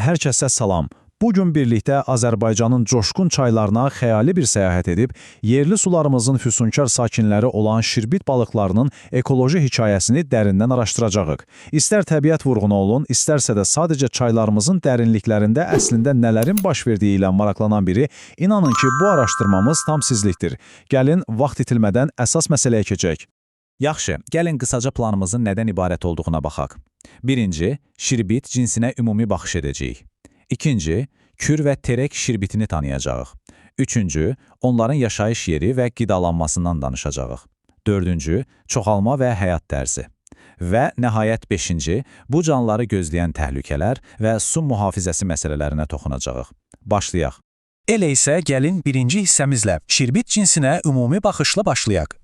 Hər kəsə salam. Bugün birlikdə Azərbaycanın coşqun çaylarına xəyali bir səyahət edib, yerli sularımızın füsunkar sakinləri olan şirbit balıqlarının ekoloji hekayəsini dərindən araşdıracağıq. İstər təbiət vurğunu olun, istərsə də sadəcə çaylarımızın dərinliklərində əslində nələrin baş verdiyi ilə maraqlanan biri, inanın ki, bu araşdırmamız tam sizlikdir. Gəlin, vaxt itilmədən əsas məsələyə keçək. Yaxşı, gəlin qısaca planımızın nədən ibarət olduğuna baxaq. Birinci, şirbit cinsinə ümumi baxış edəcəyik. İkinci, kür və terek şirbitini tanıyacağıq. Üçüncü, onların yaşayış yeri və qidalanmasından danışacağıq. Dördüncü, çoxalma və həyat tərzi. Və nəhayət beşinci, bu canlıları gözləyən təhlükələr və su mühafizəsi məsələlərinə toxunacağıq. Başlayaq. Elə isə gəlin birinci hissəmizlə şirbit cinsinə ümumi baxışla başlayaq.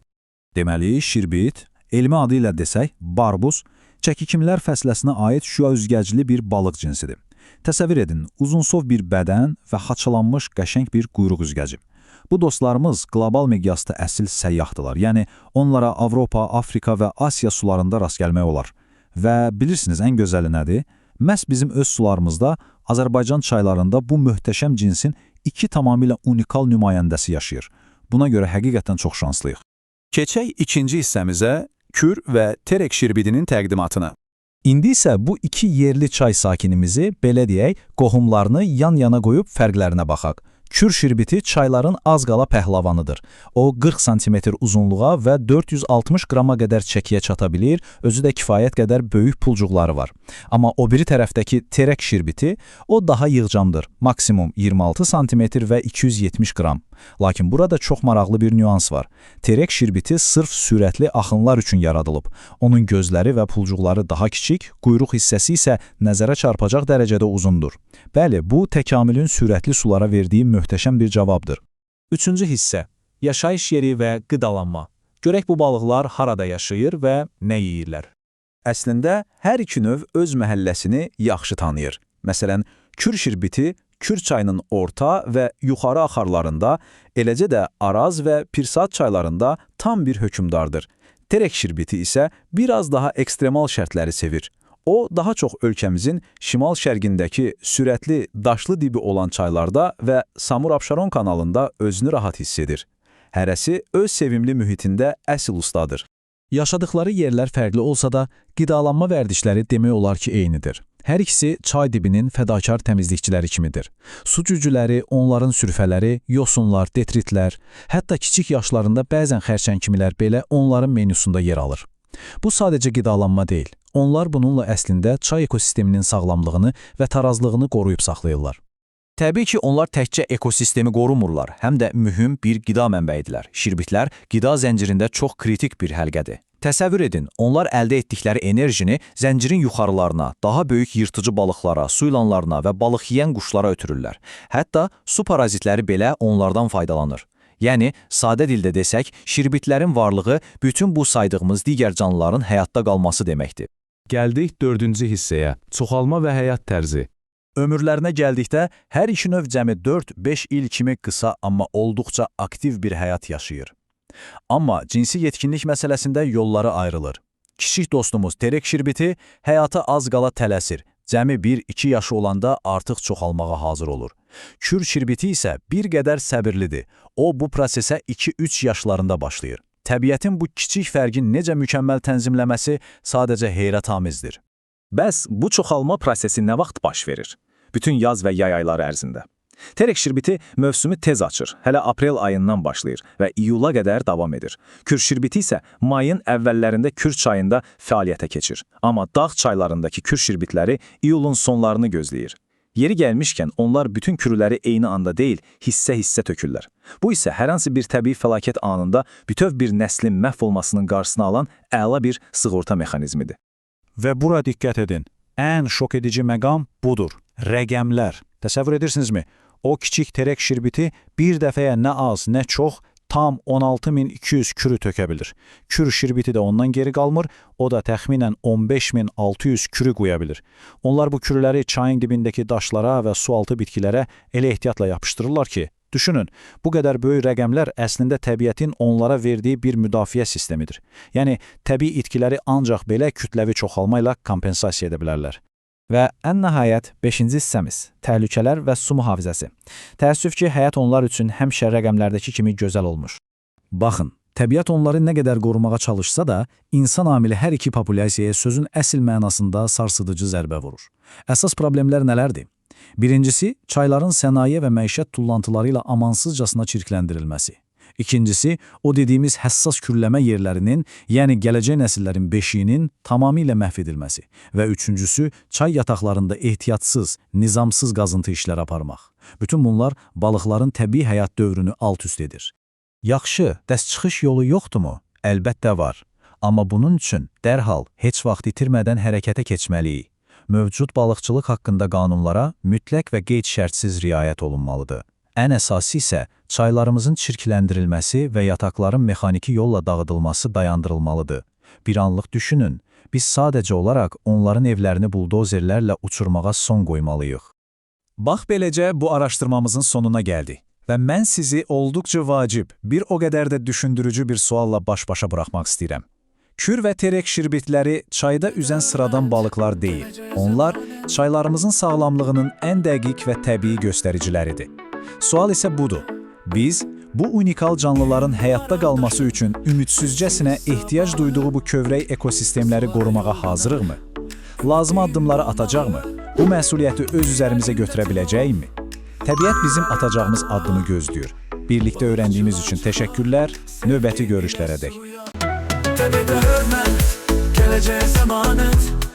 Deməli, şirbit, elmi adı ilə desək, barbus, çəkikimlər fəsləsinə aid şüa üzgəcli bir balıq cinsidir. Təsəvvür edin, uzunsov bir bədən və haçalanmış qəşəng bir quyruq üzgəci. Bu dostlarımız qlobal miqyasda əsl səyyahdılar, yəni onlara Avropa, Afrika və Asiya sularında rast gəlmək olar. Və bilirsiniz, ən gözəli nədir? Məhz bizim öz sularımızda, Azərbaycan çaylarında bu möhtəşəm cinsin iki tamamilə unikal nümayəndəsi yaşayır. Buna görə həqiqətən çox şanslıyıq. Keçək ikinci hissəmizə kür və terek şirbidinin təqdimatına. İndi isə bu iki yerli çay sakinimizi, belə deyək, qohumlarını yan-yana qoyub fərqlərinə baxaq. Kür şirbiti çayların az qala pəhlavanıdır. O 40 sm uzunluğa və 460 qrama qədər çəkiyə çata bilir, özü də kifayət qədər böyük pulcuqları var. Amma o biri tərəfdəki terek şirbiti, o daha yığcamdır, maksimum 26 sm və 270 qram. Lakin burada çox maraqlı bir nüans var. Terek şirbiti sırf sürətli axınlar üçün yaradılıb. Onun gözləri və pulcuqları daha kiçik, quyruq hissəsi isə nəzərə çarpacaq dərəcədə uzundur. Bəli, bu təkamülün sürətli sulara verdiyi möhtəşəm bir cavabdır. Üçüncü hissə, yaşayış yeri və qidalanma. Görək bu balıqlar harada yaşayır və nə yeyirlər? Əslində, hər iki növ öz məhəlləsini yaxşı tanıyır. Məsələn, kür şirbiti Kür çayının orta və yuxarı axarlarında, eləcə də Araz və Pirsad çaylarında tam bir hökmdardır. Terek şirbiti isə biraz daha ekstremal şərtləri sevir. O, daha çox ölkəmizin şimal-şərqindəki sürətli, daşlı dibi olan çaylarda və Samur-Abşeron kanalında özünü rahat hiss edir. Hərəsi öz sevimli mühitində əsl ustadır. Yaşadıkları yerlər fərqli olsa da, qidalanma vərdişləri demək olar ki, eynidir. Hər ikisi çay dibinin fədakar təmizlikçiləri kimidir. Su cücüləri, onların sürfələri, yosunlar, detritlər, hətta kiçik yaşlarında bəzən xərçəng kimilər belə onların menüsunda yer alır. Bu sadəcə qidalanma deyil. Onlar bununla əslində çay ekosisteminin sağlamlığını və tarazlığını qoruyub saxlayırlar. Təbii ki, onlar təkcə ekosistemi qorumurlar, həm də mühüm bir qida mənbəyidirlər. Şirbitlər qida zəncirində çox kritik bir həlqədir. Təsəvvür edin, onlar əldə etdikləri enerjini zəncirin yuxarılarına, daha böyük yırtıcı balıqlara, su ilanlarına və balıq yeyən quşlara ötürürlər. Hətta su parazitləri belə onlardan faydalanır. Yəni, sadə dildə desək, şirbitlərin varlığı bütün bu saydığımız digər canlıların həyatda qalması deməkdir. Gəldik dördüncü hissəyə, çoxalma və həyat tərzi. Ömürlərinə gəldikdə, hər iki növ cəmi 4-5 il kimi qısa, amma olduqca aktiv bir həyat yaşayır. Amma cinsi yetkinlik məsələsində yolları ayrılır. Kiçik dostumuz terek şirbiti həyata az qala tələsir. Cəmi 1-2 yaşı olanda artıq çoxalmağa hazır olur. Kür şirbiti isə bir qədər səbirlidir. O, bu prosesə 2-3 yaşlarında başlayır. Təbiətin bu kiçik fərqin necə mükəmməl tənzimləməsi sadəcə heyrətamizdir. Bəs bu çoxalma prosesi nə vaxt baş verir? Bütün yaz və yay ayları ərzində. Terek şirbiti mövsümü tez açır, hələ aprel ayından başlayır və iyula qədər davam edir. Kür şirbiti isə mayın əvvəllərində Kür çayında fəaliyyətə keçir. Amma dağ çaylarındakı kür şirbitləri iyulun sonlarını gözləyir. Yeri gəlmişkən onlar bütün kürüləri eyni anda deyil, hissə-hissə tökürlər. Bu isə hər hansı bir təbii fəlakət anında bütöv bir nəslin məhv olmasının qarşısını alan əla bir sığorta mexanizmidir. Və bura diqqət edin, ən şok edici məqam budur, rəqəmlər. Təsəvvür edirsinizmi? O kiçik terek şirbiti bir dəfəyə nə az, nə çox, tam 16.200 kürü tökə bilir. Kür şirbiti də ondan geri qalmır, o da təxminən 15.600 kürü qoya bilir. Onlar bu kürüləri çayın dibindəki daşlara və sualtı bitkilərə elə ehtiyatla yapışdırırlar ki, düşünün, bu qədər böyük rəqəmlər əslində təbiətin onlara verdiyi bir müdafiə sistemidir. Yəni, təbii itkiləri ancaq belə kütləvi çoxalma ilə kompensasiya edə bilərlər. Və ən nəhayət 5-ci hissəmiz təhlükələr və su mühafizəsi. Təəssüf ki, həyat onlar üçün həmişə rəqəmlərdəki kimi gözəl olmuş. Baxın, təbiət onları nə qədər qorumağa çalışsa da, insan amili hər iki populyasiyaya sözün əsl mənasında sarsıdıcı zərbə vurur. Əsas problemlər nələrdir? Birincisi, çayların sənaye və məişət tullantıları ilə amansızcasına çirkləndirilməsi. İkincisi, o dediyimiz həssas kürləmə yerlərinin, yəni gələcək nəsillərin beşiyinin tamamilə məhv edilməsi. Və üçüncüsü, çay yataqlarında ehtiyatsız, nizamsız qazıntı işləri aparmaq. Bütün bunlar balıqların təbii həyat dövrünü alt-üst edir. Yaxşı, dəst çıxış yolu yoxdurmu? Əlbəttə var. Amma bunun üçün dərhal, heç vaxt itirmədən hərəkətə keçməliyik. Mövcud balıqçılıq haqqında qanunlara mütləq və qeyd-şərtsiz riayət olunmalıdır. Ən əsası isə çaylarımızın çirkləndirilməsi və yataqların mexaniki yolla dağıdılması dayandırılmalıdır. Bir anlıq düşünün, biz sadəcə olaraq onların evlərini buldozerlərlə uçurmağa son qoymalıyıq. Bax beləcə bu araşdırmamızın sonuna gəldik və mən sizi olduqca vacib, bir o qədər də düşündürücü bir sualla baş-başa buraxmaq istəyirəm. Kür və terek şirbitləri çayda üzən sıradan balıqlar deyil. Onlar çaylarımızın sağlamlığının ən dəqiq və təbii göstəriciləridir. Sual isə budur. Biz bu unikal canlıların həyatda qalması üçün ümidsizcəsinə ehtiyac duyduğu bu kövrək ekosistemləri qorumağa hazırıqmı? Lazım addımları atacaqmı? Bu məsuliyyəti öz üzərimizə götürə biləcəyikmi? Təbiət bizim atacağımız addımı gözləyir. Birlikdə öyrəndiyimiz üçün təşəkkürlər, növbəti görüşlərədək. Təbiətə hörmət, gələcəyə zəmanət.